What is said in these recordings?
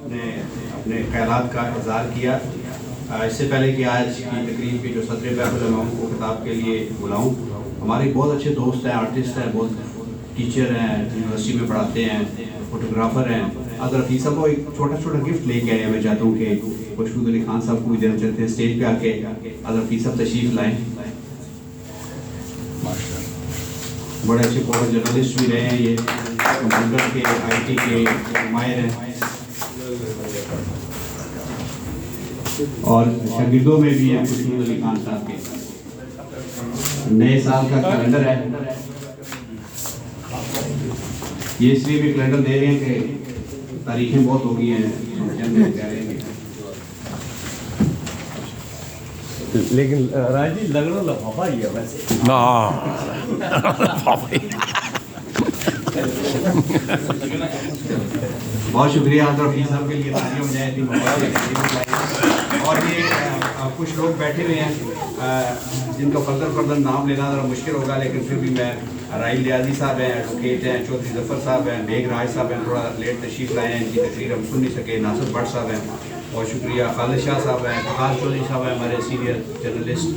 ने अपने ख्यालात का इज़हार किया। इससे पहले कि आज की तकरीब के जो सदर बैतुल उलूम को खिताब के लिए बुलाऊं, हमारे बहुत अच्छे दोस्त हैं, आर्टिस्ट हैं, बहुत टीचर हैं, यूनिवर्सिटी में पढ़ाते हैं, फोटोग्राफर हैं। अगर रफ़ी साहब को एक छोटा छोटा गिफ्ट लेके आए हैं। मैं चाहता हूँ कि मशहूद अली खान साहब को भी देना चाहते हैं। स्टेज पे आके अगर रफ़ी साहब तशरीफ़ लाएँ। बड़े अच्छे फोटो जर्नलिस्ट भी रहे हैं, ये कंप्यूटर के IT के माहिर हैं और शागिर्दों में भी हैं मशहूद अली खान साहब के। नए साल का कैलेंडर है, ये इसलिए भी कैलेंडर दे रहे हैं कि तारीखें बहुत हो गई हैं। लेकिन राजी लग रहा लफाफा ही है वैसे ना बहुत शुक्रिया रफ़ी साहब के लिए, तालियां बजाएं थी। और ये कुछ लोग बैठे हुए हैं जिनका फर्दर नाम लेना ज़रा मुश्किल होगा, लेकिन फिर भी मैं राइल लियाजी साहब हैं, एडवोकेट हैं, चौधरी जफ़र साहब हैं, बेग राज साहब हैं, थोड़ा लेट तशरीफ़ लाए हैं, इनकी तकरीर हम सुन नहीं सके। नासिर भट्ट साहब हैं, बहुत शुक्रिया। खालिद शाह साहब हैं, फहाद चौधरी साहब हैं, हमारे सीनियर जर्नलिस्ट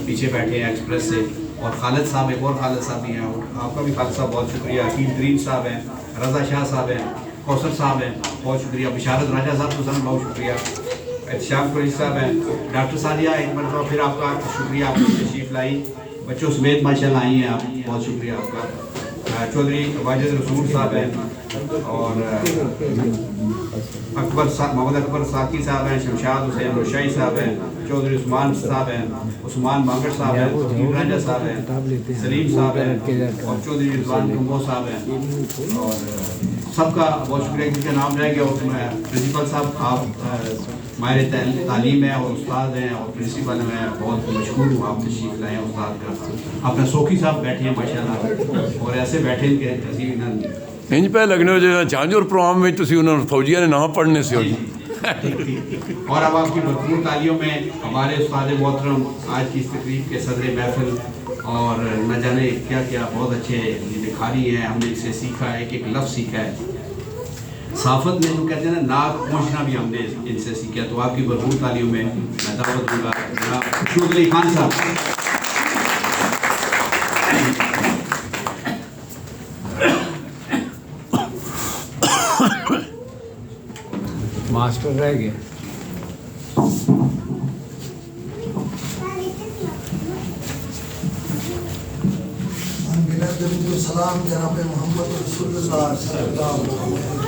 पीछे बैठे हैं एक्सप्रेस से, और खालिद साहब, एक और खालिद साहब भी हैं, आपका भी खालिद साहब बहुत शुक्रिया। अकील ग्रीन साहब हैं, रज़ा शाह साहब हैं, कौसर साहब हैं, बहुत शुक्रिया। बिशारत राजा साहब को बहुत शुक्रिया। एहतशाम कुरैशी साहब हैं, डॉक्टर सादिया, एक मरतबा फिर आपका शुक्रिया, आपने तशरीफ़ लाई, बच्चों समेत माशाल्लाह आई हैं आप, बहुत शुक्रिया आपका। चौधरी वाजिद रसूल साहब हैं और मोहम्मद अकबर साकी साहब हैं, शमशाद हुसैन रोशाई साहब हैं, चौधरी उस्मान साहब हैं, उस्मान मांगड़ साहब हैं, तकीब राजा साहब हैं, सलीम साहब हैं और चौधरी रिजवान कम्बो साहब हैं। और सबका बहुत शुक्रिया, जिनका नाम रह गया उसमें प्रिंसिपल साहब, आप माहिर तालीम है और उस्ताद हैं और प्रिंसिपल मैं बहुत मशहूर हूँ, आप तशरीफ़ लाए हैं उस्ताद का। अपना सोखी साहब बैठे हैं माशाल्लाह, और ऐसे बैठे इनके तहजीब इंज पे लगने जो झांझर प्रोग्राम में तुसी उन्होंने फौजिया ने नाम पढ़ने से हो जी। और अब आपकी भरपूर तालियों में हमारे उस्ताद मोहतरम आज की इस तकरीब के सदर महफिल, और न जाने क्या क्या बहुत अच्छे लिखारी हैं, हमने इनसे सीखा है, एक लफ्ज़ सीखा है साफत में, जो कहते हैं ना नाक पहुँचना भी हमने इनसे सीखा। तो आपकी भरपूर तालियों में मैं दावत दूंगा जनाब मशहूद अली खान साहब। मास्टर रह गए। सलाम जनाब मोहम्मद रसूलुल्लाह सल्लल्लाहु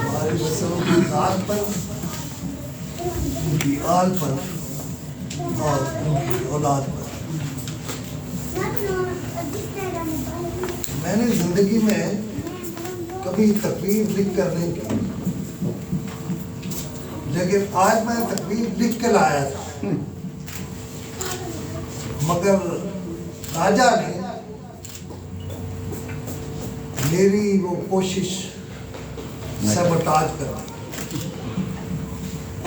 अलैहि वसल्लम की ज़ात पर, उनकी आल पर और उनकी औलाद पर। मैंने ज़िंदगी में कभी तकरीर लिख कर नहीं की, लेकिन आज मैं तकरीर लिख के लाया था, मगर राजा ने मेरी वो कोशिश सबटाज कर दी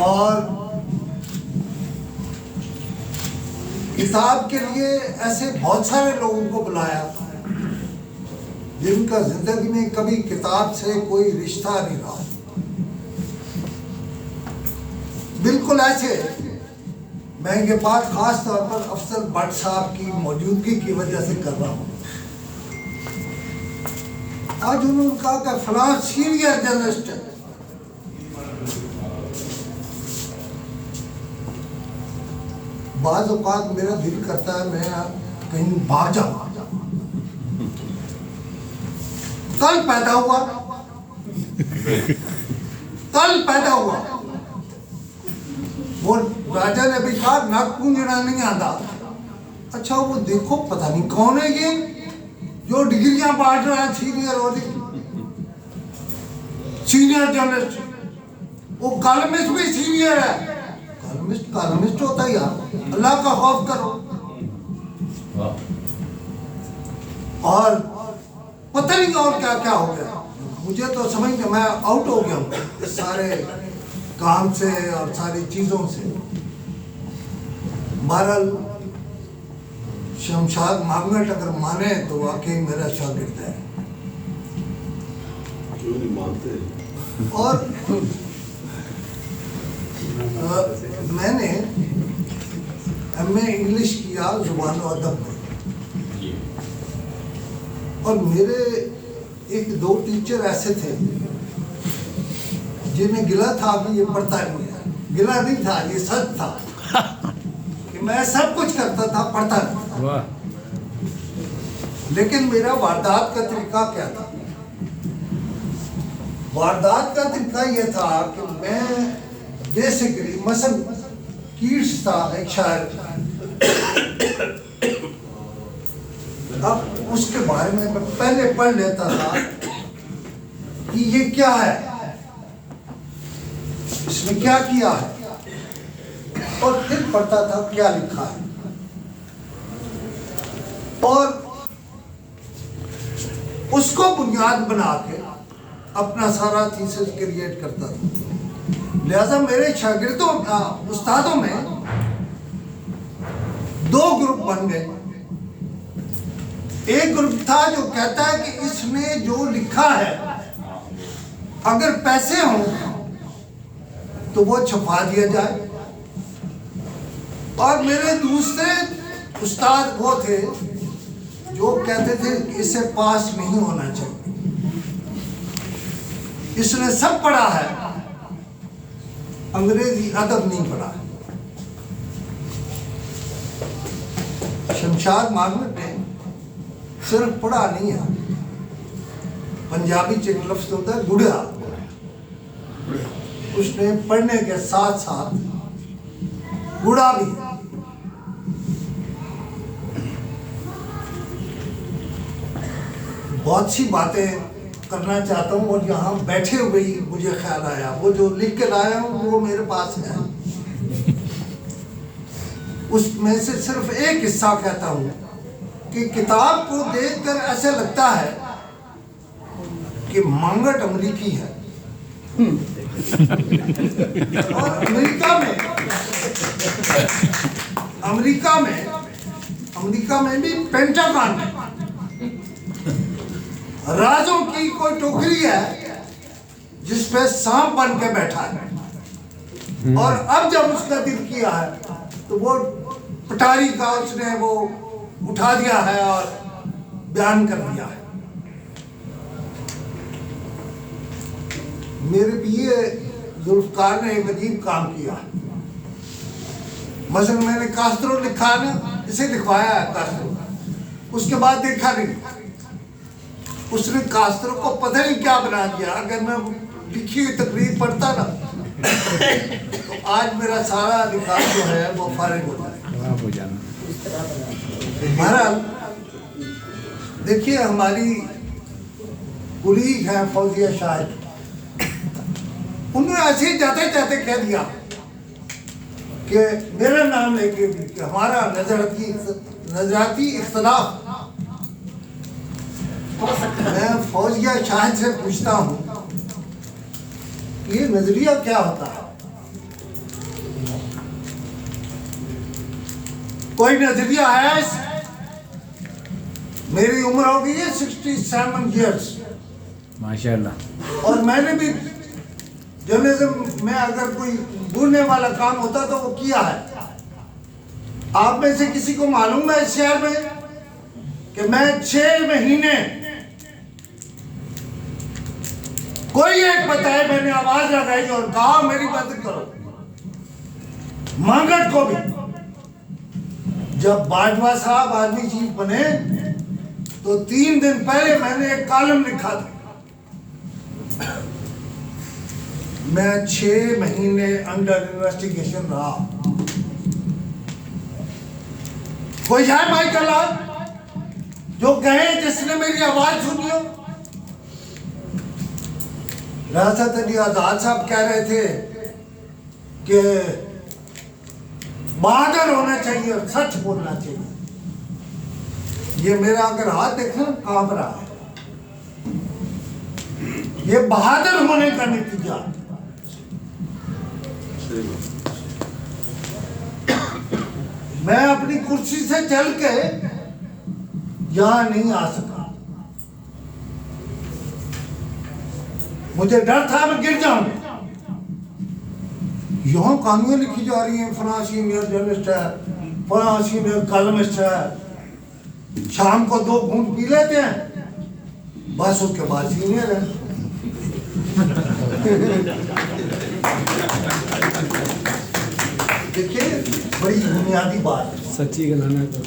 और किताब के लिए ऐसे बहुत सारे लोगों को बुलाया जिनका जिंदगी में कभी किताब से कोई रिश्ता नहीं रहा। बिल्कुल ऐसे मैं ये बात खास तौर पर अफजल भट्ट साहब की मौजूदगी की वजह से कर रहा हूँ। आज उन्होंने कहा कि फलां सीनियर जर्नलिस्ट है, बाज़ औक़ात मेरा दिल करता है मैं कहीं भाग जाऊँ। कल पैदा हुआ वो राजा ने भी कहा नाक पूंजना नहीं आता। अच्छा वो देखो पता नहीं कौन है ये जो डिग्रियां बांट रहा है, सीनियर जर्नलिस्ट, वो कॉलमिस्ट भी सीनियर है। कॉलमिस्ट होता है यार, अल्लाह का खौफ करो। और पता नहीं और क्या क्या हो गया, मुझे तो समझ में मैं आउट हो गया हूँ इस सारे काम से और सारी चीज़ों से। बहरहाल शमशाद मांगट अगर माने तो वाकई मेरा शागिर्द है। क्यों नहीं मानते? और मैंने एमए इंग्लिश किया जुबान और अदब में, और मेरे एक दो टीचर ऐसे थे जिन्हें गिला था कि ये पढ़ता नहीं है। गिला नहीं था, ये सच था कि मैं सब कुछ करता था, पढ़ता नहीं था। लेकिन मेरा वारदात का तरीका क्या था? वारदात का तरीका यह था कि मैं बेसिकली मसल कीट्स था एक शायर, अब उसके बारे में मैं पहले पढ़ लेता था कि ये क्या है, इसने क्या किया है, और फिर पढ़ता था क्या लिखा है, और उसको बुनियाद बना के अपना सारा थीसिस क्रिएट करता था। लिहाजा मेरे शागिर्दों उस्तादों में दो ग्रुप बन गए। एक ग्रुप था जो कहता है कि इसने जो लिखा है अगर पैसे हों तो वो छपा दिया जाए, और मेरे दूसरे उस्ताद वो थे जो कहते थे कि इसे पास नहीं होना चाहिए, इसने सब पढ़ा है, अंग्रेजी अदब नहीं पढ़ा है। शमशाद मानवत ने सिर्फ पढ़ा नहीं है, पंजाबी च एक लफ्ज होता है गुड़ा, उसने पढ़ने के साथ साथ गुड़ा भी। बहुत सी बातें करना चाहता हूँ, और यहाँ बैठे हुए ही मुझे ख्याल आया, वो जो लिख के लाया हूँ वो मेरे पास है, उसमें से सिर्फ एक हिस्सा कहता हूँ कि किताब को देखकर ऐसे लगता है कि मांगट अमरीकी है, और अमेरिका में भी पेंटागन में राजों की कोई टोकरी है जिस पे सांप बन के बैठा है, और अब जब उसका दिल किया है तो वो पटारी का उसने वो उठा दिया है और बयान कर दिया है। मेरे पिए जुल्फकार ने एक अजीब काम किया। मसलन मैंने कास्त्रो लिखा ना, इसे लिखवाया है कास्त्रो, उसके बाद देखा नहीं, उसने कास्त्रो को पता नहीं क्या बना दिया। अगर मैं लिखी हुई तकरीर पढ़ता ना तो आज मेरा सारा अधिकार जो है वो फारिग हो जाए। बहरहाल देखिए, हमारी कुलीग है फौजिया शाहिद, उन्होंने ऐसे ही जाते जाते कह दिया कि मेरा नाम लेके भी कि हमारा नजराती इख्तलाफ। मैं फौजिया शाहिद से पूछता हूँ ये नजरिया क्या होता है? कोई नजरिया है? मेरी उम्र हो गई है 67 इयर्स माशाल्लाह, और मैंने भी जर्नलिज्म में अगर कोई बोलने वाला काम होता तो वो किया है। आप में से किसी को मालूम है इस शहर में कि मैं 6 महीने, कोई एक बताए, मैंने आवाज लगाई और कहा मेरी मदद करो, मांगट को भी। जब बाजवा साहब आर्मी चीफ बने तो 3 दिन पहले मैंने एक कॉलम लिखा था, मैं 6 महीने अंडर इन्वेस्टिगेशन रहा। कोई है भाई कला जो कहे जिसने मेरी आवाज सुनी हो? रियासत अली आजाद साहब कह रहे थे कि बहादुर होना चाहिए और सच बोलना चाहिए। ये मेरा अगर हाथ देखो कांप रहा है, ये बहादुर होने का नतीजा। मैं अपनी कुर्सी से चल के यहां नहीं आ सका, मुझे डर था मैं गिर जाऊंगा। यहाँ कहानियां लिखी जा रही हैं, फलां सीनियर जर्नलिस्ट है, फलां सीनियर कॉलमिस्ट है, शाम को 2 घूंट पी लेते हैं, बस उसके बाद सीनियर है। देखिए बड़ी बुनियादी बात है। सच्ची गलाना तो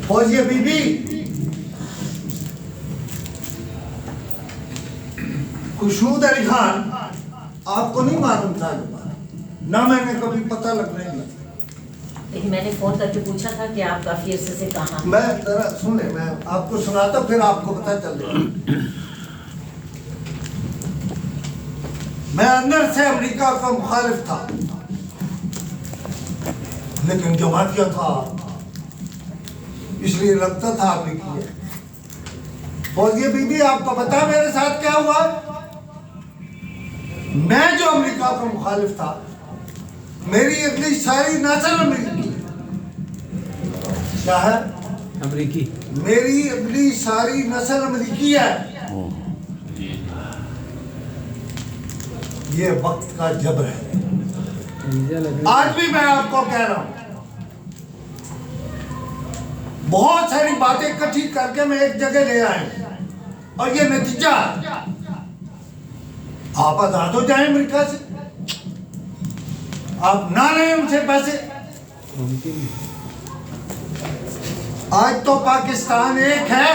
फौजिया बीबी, खुशनूद अली खान आपको नहीं मालूम था ये बात, ना मैंने कभी पता लगने दिया। लेकिन मैंने फोन करके पूछा था कि आप काफी अरसे से कहाँ हैं। मैं जरा सुन ले, मैं आपको सुनाता फिर आपको पता चल जाएगा। मैं अंदर से अमेरिका का मुखालिफ था, लेकिन जमातिया था, इसलिए लगता था अमेरिकी है। फौजिया बीबी आपको पता मेरे साथ क्या हुआ? मैं जो अमेरिका का मुखालिफ था, मेरी अगली सारी नस्ल अमेरिकी है। क्या है? अमरीकी। मेरी अगली सारी नस्ल अमेरिकी है। ये वक्त का जबर है। आज भी मैं आपको कह रहा हूं, बहुत सारी बातें इकट्ठी करके मैं एक जगह ले आए, और ये नतीजा, आप आजाद हो जाए अमेरिका से, आप ना लें उनसे पैसे। आज तो पाकिस्तान एक है,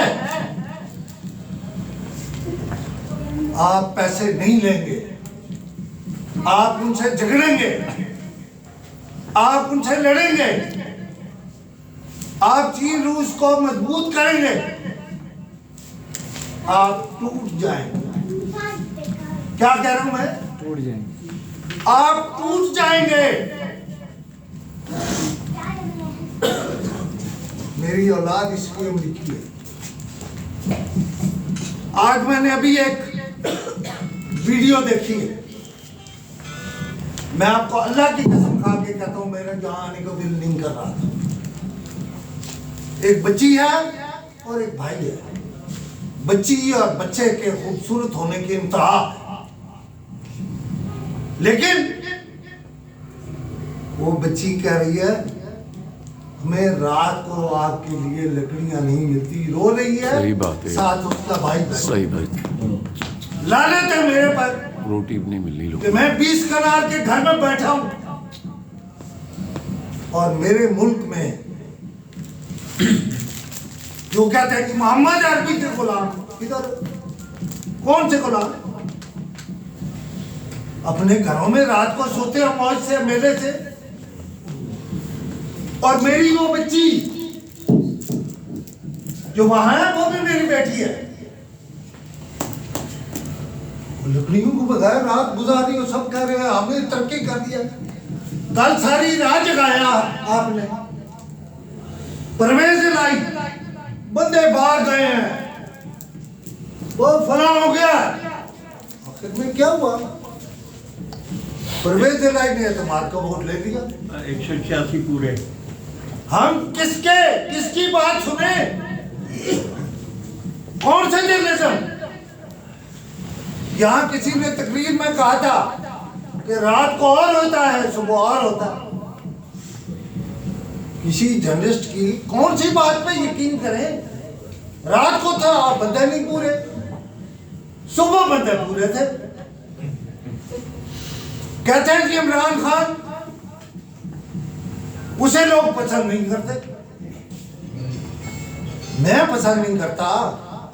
आप पैसे नहीं लेंगे, आप उनसे झगड़ेंगे, आप उनसे लड़ेंगे, आप चीन रूस को मजबूत करेंगे, आप टूट जाएंगे। क्या कह रहा हूं मैं? टूट जाएंगे। आप टूट जाएंगे। मेरी औलाद इसलिए अमेरिकी है। आज मैंने अभी एक वीडियो देखी है, मैं आपको अल्लाह की कसम खा के कहता हूं, मेरा जहां आने को दिल नहीं कर रहा था। एक बच्ची है और एक भाई है। बच्ची और बच्चे के खूबसूरत होने की इंतहा, लेकिन वो बच्ची कह रही है हमें रात को आपके लिए लकड़ियां नहीं मिलती, रो रही है। सही बात है। साथ उसका भाई बैठा। सही बात। लानत है मेरे पर रोटी भी नहीं मिलनी लोग। कि मैं 20 कनार के घर में बैठा हूं और मेरे मुल्क में जो कहते हैं कि मोहम्मद अरबी के गुलाम, इधर कौन से गुलाम? अपने घरों में रात को सोते हैं मौज से, मेले से। और मेरी वो बच्ची जो वहां है, वो भी मेरी बेटी है। लकड़ियों को बगैर रात गुजारी हो, सब कह रहे हैं हमने तरक्की कर दिया। कल सारी रात जगाया आपने, परवेज लाई, बंदे बाहर गए हैं, वो फला हो गया। आखिर में क्या हुआ? परवेज लाई ने एतमाद का वोट ले लिया। 186 पूरे। हम किसकी बात सुने? कौन से जर्नलिज्म? यहां किसी ने तकरीर में कहा था कि रात को और होता है, सुबह और होता है। किसी जर्नलिस्ट की कौन सी बात पे यकीन करें? रात को था बंदे नहीं पूरे, सुबह बंदे पूरे थे। कहते हैं कि इमरान खान, उसे लोग पसंद नहीं करते। मैं पसंद नहीं करता,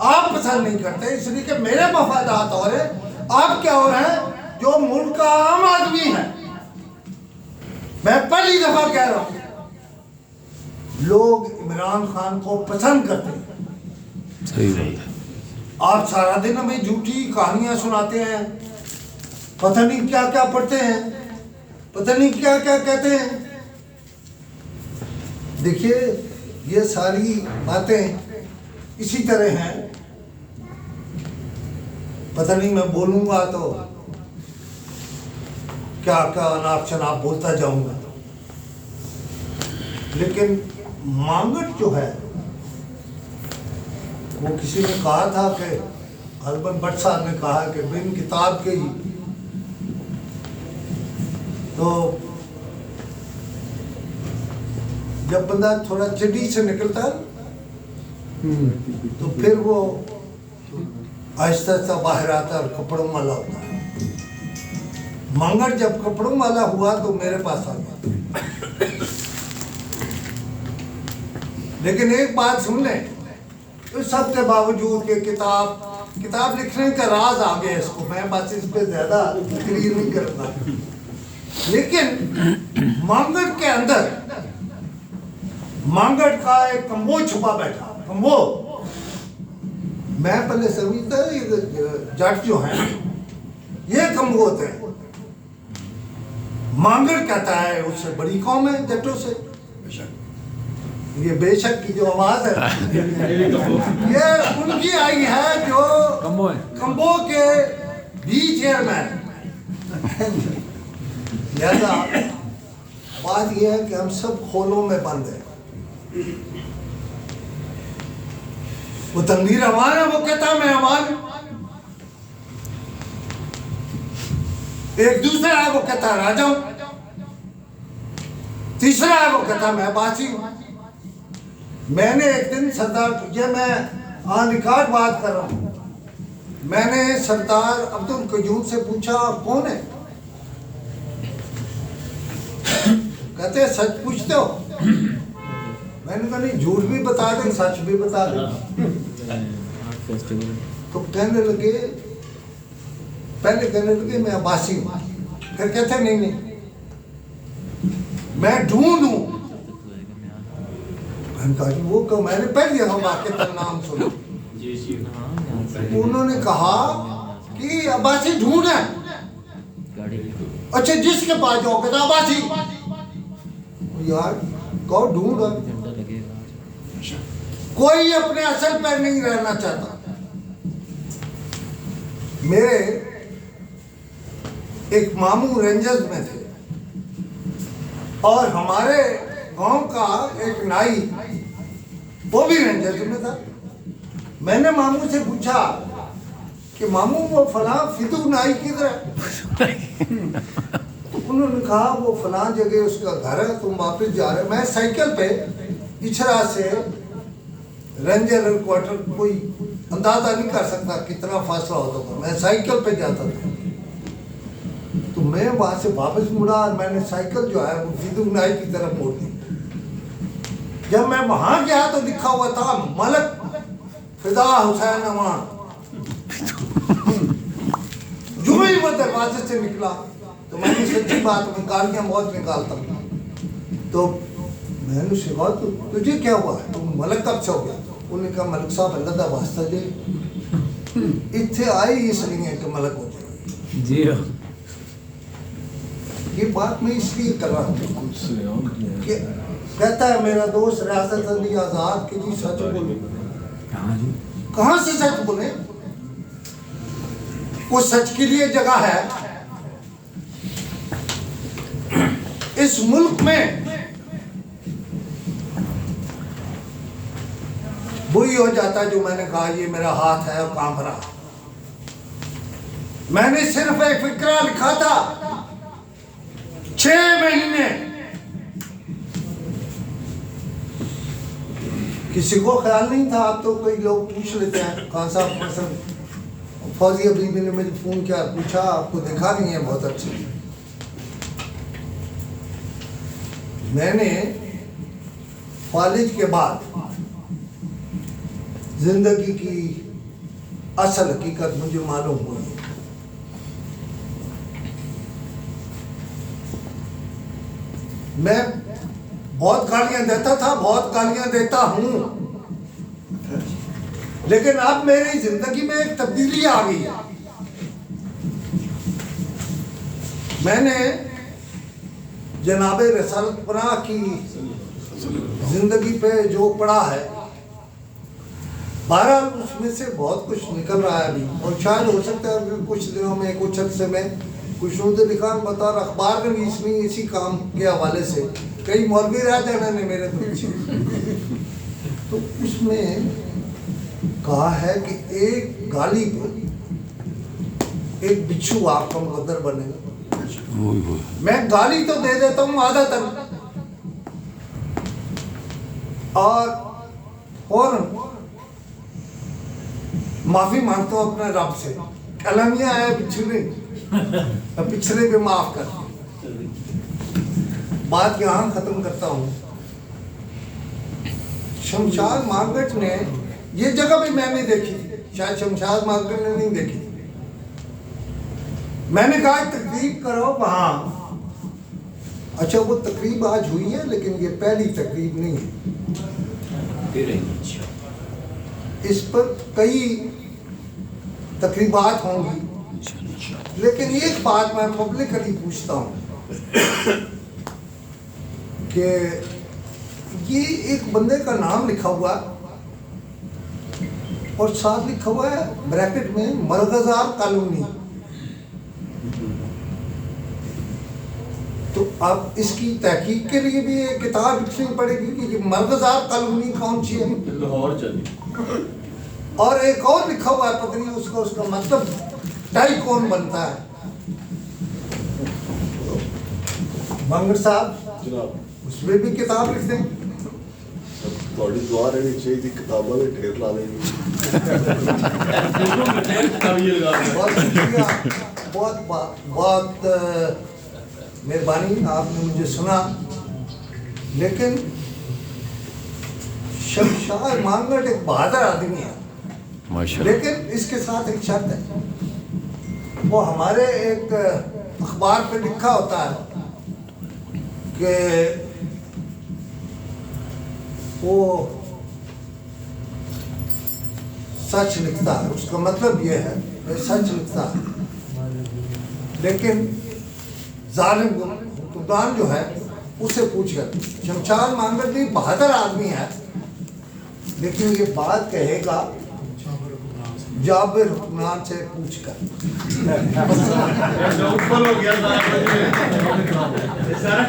आप पसंद नहीं करते, इसलिए कि मेरे मफादात और है, आप क्या हो रहे हैं जो मुल्क का आम आदमी है। मैं पहली दफा कह रहा हूं, लोग इमरान खान को पसंद करते हैं। सही बात है। आप सारा दिन हमें झूठी कहानियां सुनाते हैं, पता नहीं क्या क्या पढ़ते हैं, पता नहीं क्या क्या कहते हैं। देखिए ये सारी बातें इसी तरह हैं। पता नहीं मैं बोलूंगा तो क्या क्या अनाप शनाप बोलता जाऊंगा, लेकिन मांगट जो है, वो किसी ने कहा था कि हरबन भट्ट साहब ने कहा कि बिन किताब के ही तो जब बंदा थोड़ा चिड़ी से निकलता है तो फिर वो आहिस्ता आहिस्ता बाहर आता है और कपड़ों वाला होता है। मंगल जब कपड़ों वाला हुआ तो मेरे पास आ गया। लेकिन एक बात सुन लें, इस सब के बावजूद के किताब लिखने का राज आ गया इसको, मैं बस इस पे ज्यादा तकरीर नहीं करता। लेकिन मंगल के अंदर मंगल का एक कम्बो छुपा बैठा। कम्बो मैं पहले समझता ये जट जो है ये कम्बो होते हैं। मंगल कहता है उससे बड़ी कौम है जटों से। ये बेशक की जो आवाज है ये उनकी आई है जो कम्बो के भी चेयरमैन। लिहाजा बात यह है कि हम सब खोलों में बंद है। वो तनवीर अमान है, वो कहता मैं अमान। एक दूसरा है वो कहता राजा हूं। तीसरा है वो कहता मैं बासी हूं। मैंने एक दिन सरदार, ये मैं ऑन रिकॉर्ड बात कर रहा हूं, मैंने सरदार अब्दुल कयूम से पूछा कौन है? कहते सच पूछते हो? मैंने कहा नहीं, झूठ भी बता दे सच भी बता दे। तो कहने लगे, पहले कहने लगे मैं अब्बासी हूं, फिर कहते नहीं मैं ढूंढूं। मैंने कहा वो क्यों? मैंने पहले हम वाक्य का नाम सुना। उन्होंने कहा कि अब्बासी ढूंढ है। अच्छा जिसके पास जाओ कहता अब्बासी। यार कौन ढूंढ है? कोई अपने असल पर नहीं रहना चाहता। मेरे एक मामू रेंजर्स में थे और हमारे गांव का एक नाई वो भी रेंजर्स में था। मैंने मामू से पूछा कि मामू वो फला फिदू नाई किधर है? तो उन्होंने कहा वो फला जगह उसका घर है, तुम वापस जा रहे हो। मैं साइकिल पे इछरा से रेंजर क्वार्टर कोई अंदाजा नहीं कर सकता कितना फासला होता था। मैं साइकिल पे जाता था। तो मैं वहां से वापस मुड़ा और मैंने साइकिल जो है वो फिदू नाई की तरफ मोड़ दी। जब मैं वहां गया तो लिखा हुआ था मलक फिदा हुसैन अमान। जो ही वो दरवाजे से निकला तो मैंने सच्ची बात में गालियां बहुत निकालता हूं। तो मैंने उससे कहा तो तुझे क्या हुआ है, तुम मलक कब से हो गया? उन्होंने कहा मलक साहब अल्लाह का वास्ता दे इतने आई इसलिए कि मलक हो जाए। जी ये बात मैं इसलिए कर रहा हूँ कि कहता है मेरा दोस्त रियासत अली आजाद के जी सच बोले। कहाँ से सच बोले? उस सच के लिए जगह है इस मुल्क में। वही हो जाता जो मैंने कहा ये मेरा हाथ है और कांप रहा। मैंने सिर्फ एक फिक्रा लिखा था 6 महीने। किसी को ख्याल नहीं था। अब तो कोई लोग पूछ लेते हैं खान साहब पसंद फौजिया बीबी ने मुझे फोन किया, पूछा आपको देखा नहीं है? बहुत अच्छे। मैंने कॉलेज के बाद जिंदगी की असल हकीकत मुझे मालूम हुई। मैं बहुत गालियां देता था, बहुत गालियां देता हूं, लेकिन अब मेरी जिंदगी में एक तब्दीली आ गई है। मैंने जनाबे रसालत पनाह की जिंदगी पे जो पढ़ा है, बहरहाल उसमें से बहुत कुछ निकल रहा है अभी, और शायद हो सकता है कुछ दिनों में, कुछ अर्से में कुछ लिखान बतौर अखबार में भी इसमें इसी काम के हवाले से कई मौलवी रह जाने ने मेरे तो उसमें कहा है कि एक गाली पे एक बिच्छू आपका मुकद्दर बनेगा। मैं गाली तो दे देता हूँ आधा तक, और माफी मांगता हूँ अपने रब से। कलमिया है पिछले पे माफ कर। बात यहाँ खत्म करता हूँ। शमशाद मार्केट ने, ये जगह भी मैंने देखी थी, शायद शमशाद मार्केट ने नहीं देखी थी। मैंने कहा तकरीब करो वहां। अच्छा, वो तकरीब आज हुई है, लेकिन ये पहली तकरीब नहीं है। इस पर कई तकरीबात होंगी, लेकिन एक बात मैं पब्लिकली पूछता हूं कि ये एक बंदे का नाम लिखा हुआ और साथ लिखा हुआ है ब्रैकेट में मरगजार कॉलोनी। तो अब इसकी तहकीक के लिए भी एक किताब लिखनी पड़ेगी कि ये मरगजार कॉलोनी कौन सी है। लाहौर चली। और एक और लिखा हुआ है, पता नहीं उसका मतलब डाई कौन बनता है। मंगड़ साहब जनाब उसमें भी किताब लिख दें। थोड़ी दुआ रहनी चाहिए, किताबों में ढेर ला देंगे। बहुत शुक्रिया, बहुत मेहरबानी, आपने मुझे सुना। लेकिन शमशाद मांगट एक बहादुर आदमी है, माशाल्लाह। लेकिन इसके साथ एक शर्त है। वो हमारे एक अखबार पे लिखा होता है कि वो सच लिखता है। उसका मतलब ये है कि सच लिखता है, लेकिन जालिम हुक्मरान जो है उसे पूछकर। शमशाद मांगट भी बहादुर आदमी है, लेकिन ये बात कहेगा जाबिर हुक्मरान से पूछकर। ऊपर हो गया सारा।